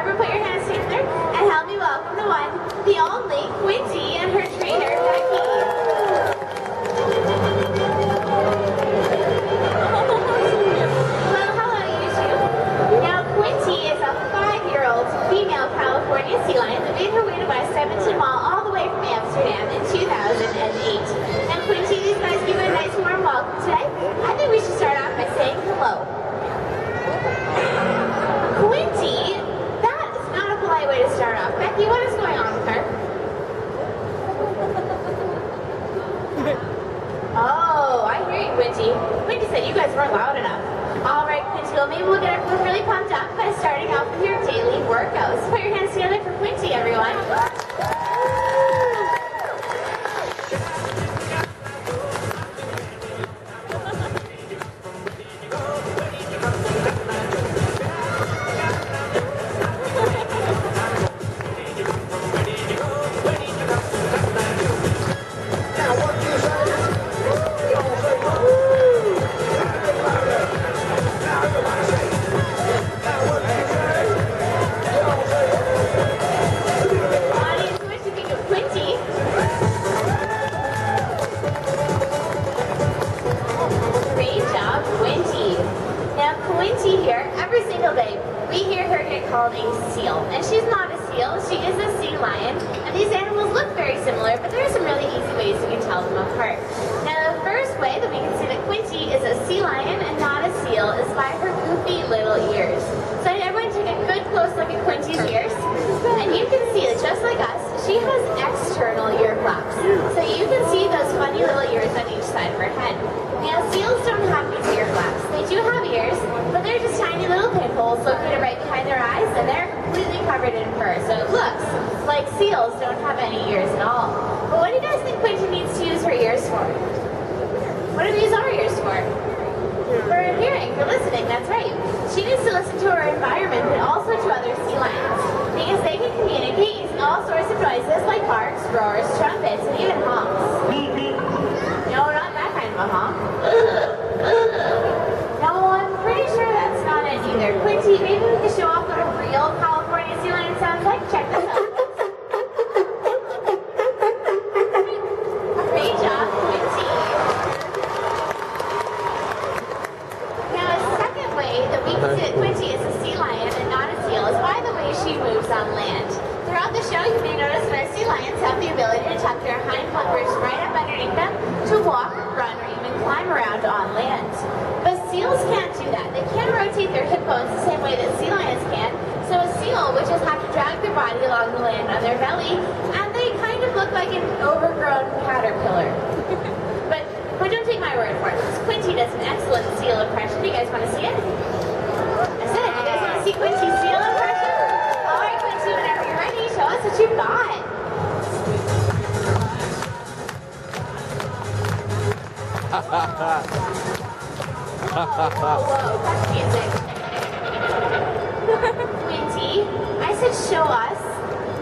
Everyone put your hands together and help me welcome the one, the only, Quinty and her trainer, Becky. Well, hello you two. Now Quinty is a 5-year-old female California sea lion that made her way to West Edmonton Mall all the way from Amsterdam in 2008. And Quinty, these guys give her a nice warm welcome today. I think we should start off by saying hello. Quinty, that is not a polite way to start off. Becky, what is going on with her? Oh, I hear you, Quinty. Quinty said you guys weren't loud enough. All right, Quinty, well maybe we'll get her really pumped up by starting off with your daily workouts. Put your hands together for Quinty, everyone. Called a seal, and she's not a seal, she is a sea lion, and these animals look very similar, but there are some really easy ways you can tell them apart. Now the first way that we can see that Quinty is a sea lion and not a seal is by her goofy little ears. So everyone take a good close look at Quinty's ears, and you can see that just like us, she has external ear flaps. So you can see those funny little ears on each side of her head. Now seals don't have these ear flaps. They do have ears, but they're just tiny little pinholes located right behind their eyes, and they're completely covered in fur. So it looks like seals don't have any ears at all. But what do you guys think Quinty needs to use her ears for? What do we use our ears for? For hearing, for listening, that's right. She needs to listen to her environment, but also to other sea lions, because they can communicate using all sorts of noises like barks, roars, trumpets, and even honks. No, not that kind of a honk. No, I'm pretty sure that's not it either. Quinty, maybe we can show off what a real California sea lion sounds like? Check this out. Great job, Quinty. Now, a second way that we can see that Quinty is a sea lion and not a seal is by the way she moves on land. Throughout the show, you may notice that our sea lions have the ability to tuck their hind flippers right up underneath them to walk, run, or even climb around on land. But seals can't do that. They can't rotate their hip bones the same way that sea lions can. So a seal would just have to drag their body along the land on their belly, and they kind of look like an overgrown caterpillar. but don't take my word for it, because Quinty does an excellent seal impression. Do you guys want to see it? I said it. You guys want to see Quinty's seal impression? All right, Quinty, whenever you're ready, show us what you've got. Whoa, that's music. Quinty, I said show us,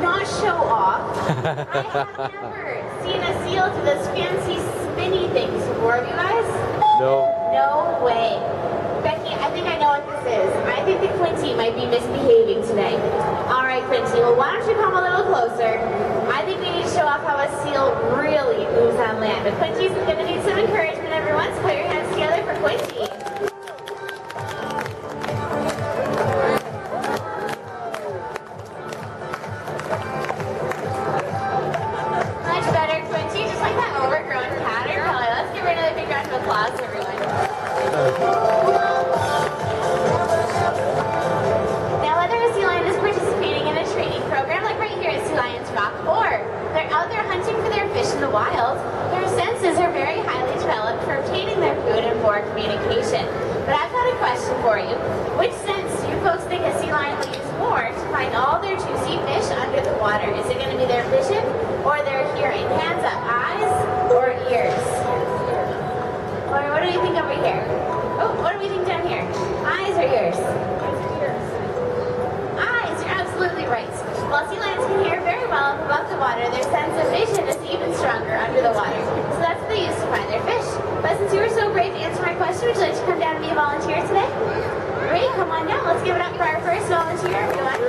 not show off. I have never seen a seal do those fancy spinny things before. Have you guys? No. No way. Becky, I think I know what this is. I think that Quinty might be misbehaving today. All right, Quinty, well, why don't you come a little closer? I think we need to show off how a seal really moves on land. But Quinty's going to need some encouragement, everyone, so put your hands together for Quinty. Much better, Quinty, just like that overgrown caterpillar. Let's give her another big round of applause, everyone. Now, whether a sea lion is participating in a training program, like right here at Sea Lions Rock, or they're out there hunting for their fish in the wild, their senses are very highly developed for obtaining their food and for communication. But I've got a question for you. Which sense do you folks think a sea lion will use more to find all their juicy fish under the water? Is it going to be their vision or their hearing? Hands up, eyes or ears? Or what do you think over here? Oh, what do we think down here? Eyes or ears? Eyes, you're absolutely right. While sea lions can hear very well above the water, their sense of vision is even stronger under the water. So that's what they use to find their fish. But since you were so brave to answer my question, would you like to come down and be a volunteer today? Great, come on down. Let's give it up for our first volunteer, everyone.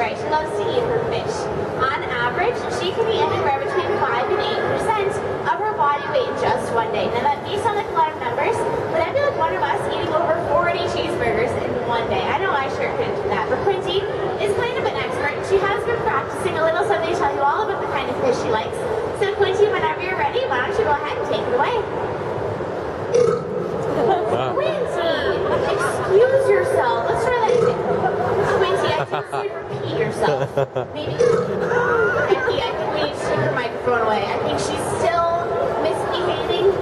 right? She loves to eat her fish. On average, she can eat anywhere between 5 and 8% of her body weight in just one day. Now that may sound like a lot of numbers, but that'd be like one of us eating over 40 cheeseburgers in one day. I know I sure couldn't do that, but Quinty is kind of an expert. She has been practicing a little, so they tell you all about the kind of fish she likes. So Quinty, whenever you're ready, why don't you go ahead and take it away? Wow. Quinty, excuse yourself. Let's try that again. Quinty, I didn't say repeat yourself. Maybe. Becky, I think we need to take her microphone away. I think she's still misbehaving.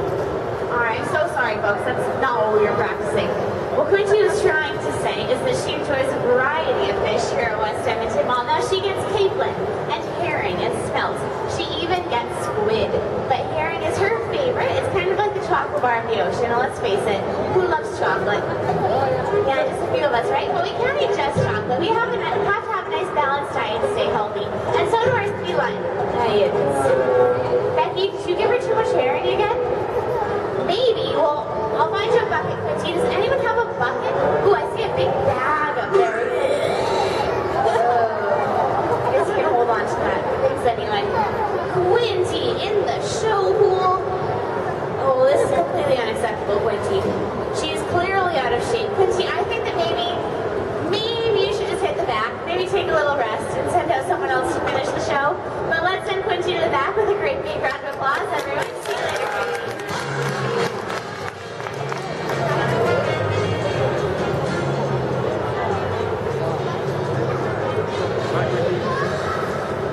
Alright, I'm so sorry, folks. That's not what we were practicing. What Quinty was trying to say is that she enjoys a variety of fish here at West Edmonton Mall. Now, she gets capelin and herring and smelt. She even gets squid. But herring is her favorite. It's kind of like the chocolate bar of the ocean. Now, let's face it, who loves chocolate? Yeah, just a few of us, right? But we can't eat just chocolate. We have to have a nice balanced diet to stay healthy. And so do our sea lion diets. Becky, did you give her too much herring again? Maybe. Well, I'll find you a bucket, Quinty. Does anyone have a bucket? Ooh, I see a big bag up there. I guess you can hold on to that. Thanks anyway. Quinty in the show pool. Oh, this is completely unacceptable, Quinty. She is clearly out of shape. Quinty, I think that maybe you should just hit the back. Maybe take a little rest and send out someone else to finish the show. But let's send Quinty to the back with a great big round of applause, everyone. See you later, Quinty.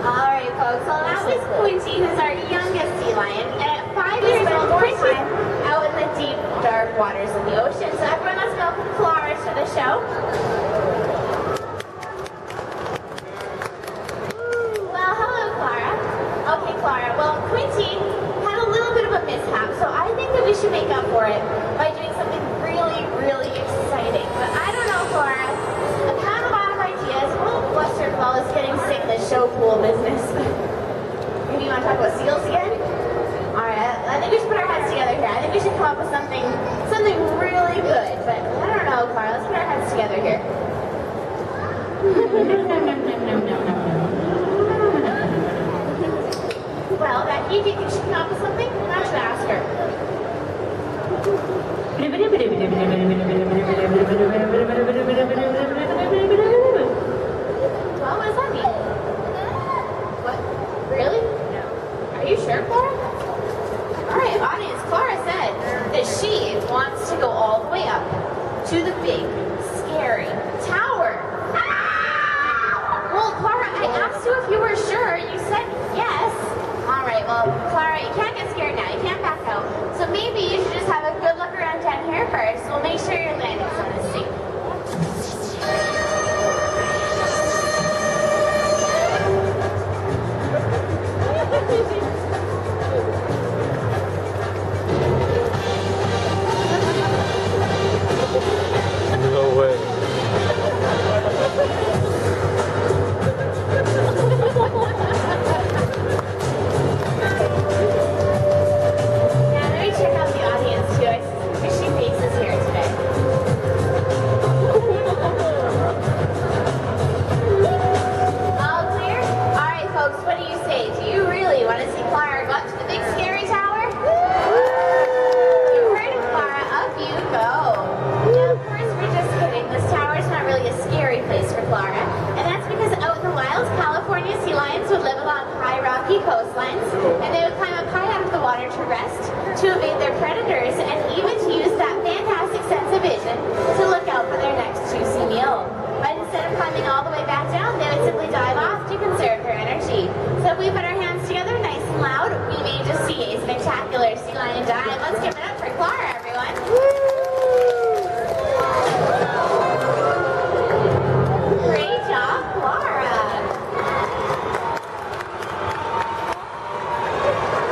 Alright, folks, well that was Quinty, who's our youngest sea lion, and at 5 years old, Quinty out in the deep, dark waters of the ocean. So everyone, let's welcome Clara to the show. Well, hello, Clara. Okay, Clara, well, Quinty had a little bit of a mishap, so I think that we should make up for it by doing something really, really exciting. But I don't know, Clara. I've had a lot of ideas. Oh, bless her, Claw is getting sick in the show pool business. Maybe you want to talk about seals again? Alright, I think we should put our heads together here. I think we should come up with something really good. But I don't know, Clara. Let's put our heads together here. Well, Becky, do you think she can come up with something? Why don't you ask her? Well, what does that mean? What? Really? No. Are you sure, Clara? Alright, audience, Clara said that she wants to go all the way up to the big, scary tower. Ah! Well, Clara, I asked you if you were sure. You said yes. Alright, well, Clara, you can't get scared now. You can't back out. So maybe you should just have a good look around down here first. We'll make sure your landing's on the seat. No way. Now, let me check out the audience too. I see some fishy faces here today. All clear? Alright, folks, what do you say? Do you really want to see Clara go up to the big scary tower? You heard of Clara, up you go. Now, of course, we're just kidding. This tower is not really a scary place for Clara, and that's because out in the wild, California sea lions would live along high rocky coastlines, and they would climb up high out of the water to rest, to evade their predators, and even to use that fantastic sense of vision to look out for their next juicy meal. But instead of climbing all the way back down, they would simply dive off to conserve their energy. So if we put our hands together nice and loud, we may just see a spectacular sea lion dive. Let's give it up for Clara, everyone. Great job, Clara.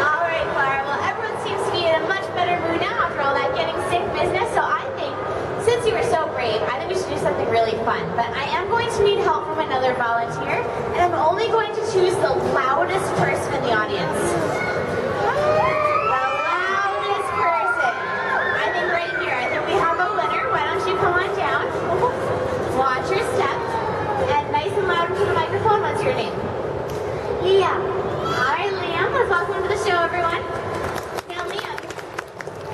All right, Clara. Well, everyone seems to be in a much better mood now after all that getting sick business. So I think, since you were so brave, I think we should do something really fun. But I am going to need help from another volunteer, and I'm only going to choose the loudest person in the audience. The loudest person. I think right here. I think we have a winner. Why don't you come on down? Watch your step. And nice and loud into the microphone. your name? Liam. Alright, Liam, let's welcome to the show, everyone. Now, Liam,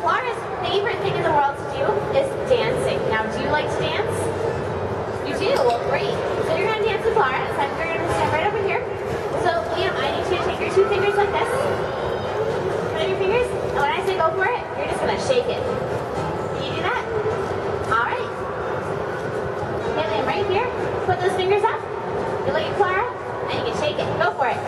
Clara's favorite thing in the world to do is dancing. Now, do you like to dance? You do? Well, great. So you're going to dance with Clara, so we're going to stand right over here. So, Liam, I need you to take your two fingers like this. Put your fingers, and when I say go for it, you're just going to shake it. Can you do that? Alright. Okay, Liam, right here. Put those fingers up. You look at Clara, and you can shake it. Go for it.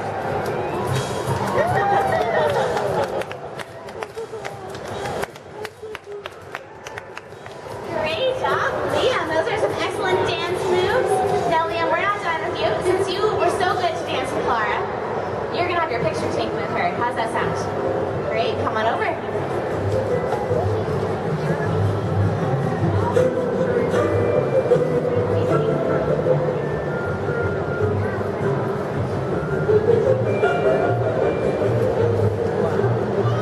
Great job, Liam. Those are some excellent dance moves. Now, Liam, we're not done with you. Since you were so good to dance with Clara, you're going to have your picture taken with her. How's that sound? Great. Come on over.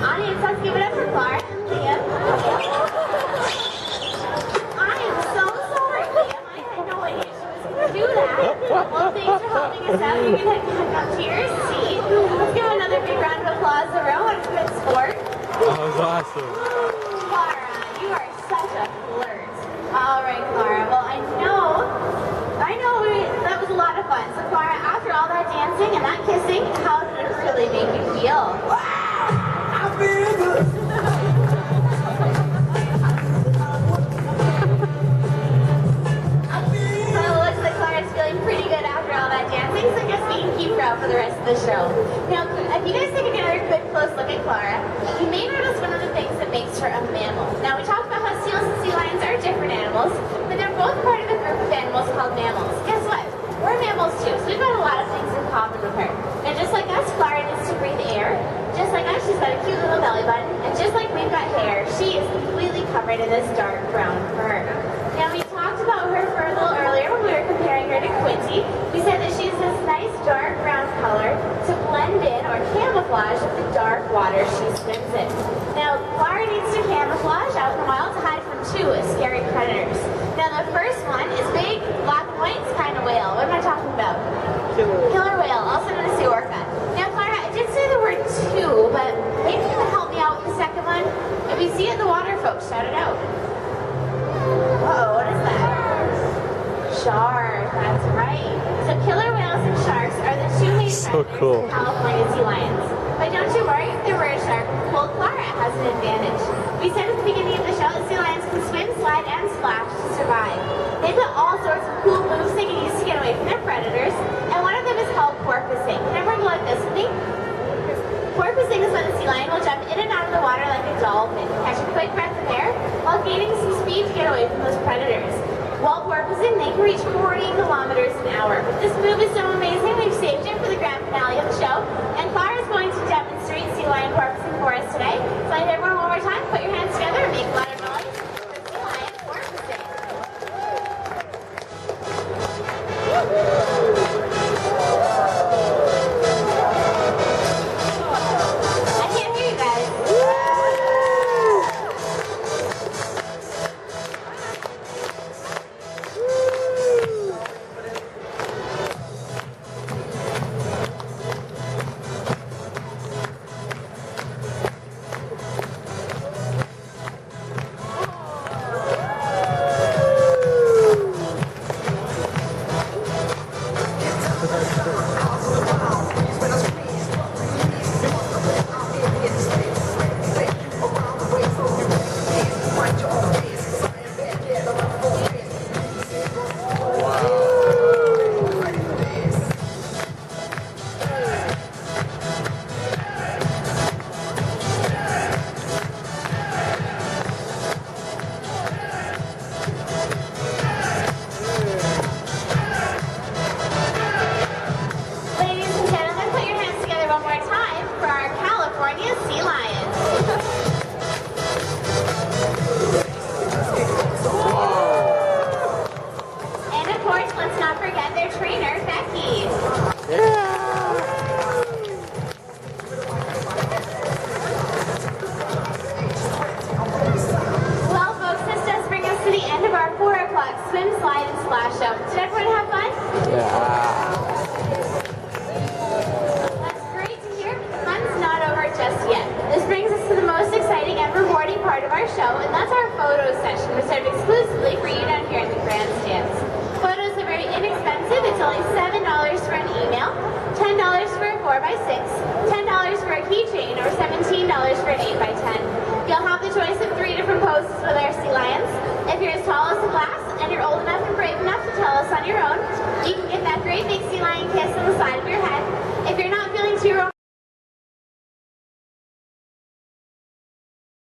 Audience, let's give it up for Clara and Liam. I am so sorry, Liam. I had no idea she was going to do that. Well, thanks for helping us out. You can come up to your seat. Let's give another big round of applause to her. What a good sport. That was awesome. Clara, you are such a flirt. All right, Clara. Well, I know that was a lot of fun. So, Clara, after all that dancing and that kissing, how did it really make you feel? I feel good. So it looks like Clara's feeling pretty good after all that dancing, so I guess we can keep her out for the rest of the show. Now, if you guys take another good close look at Clara, you may notice one of the things that makes her a mammal. Now, we talked about how seals and sea lions are different animals, but they're both part of a group of animals called mammals. Guess what? We're mammals too, so we've got a lot of things in common with her. And just like us, Clara needs to breathe air. Just like us, she's got a cute little belly button. And just like we've got hair, she is completely covered in this dark brown fur. Now, we talked about her fur a little earlier when we were comparing her to Quinty. We said that she's this nice dark brown color to blend in or camouflage with the dark water she swims in. Now, Clara needs to camouflage out in the wild to hide from two scary predators. Now, the first one is big, black and white kind of whale. What am I talking about? Killer whale, also known as the orca. Now, Clara, I did say the word two, but maybe you can help me out with the second one. If you see it in the water, folks, shout it out. Uh-oh, what is that? Shark, that's right. So killer whales and sharks are the two main predators of California sea lions. But don't you worry, if there were a shark, well, Clara has an advantage. We said at the beginning of the show that sea lions can swim, slide, and splash to survive. They've got all sorts of cool moves they can use to get away from their predators, and one of them is called porpoising. Can everyone go like this with me? Porpoising is when the sea lion will jump in and out of the water like a dolphin, catch a quick breath of air while gaining some speed to get away from those predators. While porpoising, they can reach 40 kilometers an hour. But this move is so amazing, we've saved it for the grand finale of the show. And Clara's going to demonstrate sea lion porpoising for us today. So I need everyone one more time, put your hands together and make a lot of noise for sea lion porpoising. I can't hear you guys. as tall as the glass and you're old enough and brave enough to tell us on your own, you can get that great big sea lion kiss on the side of your head.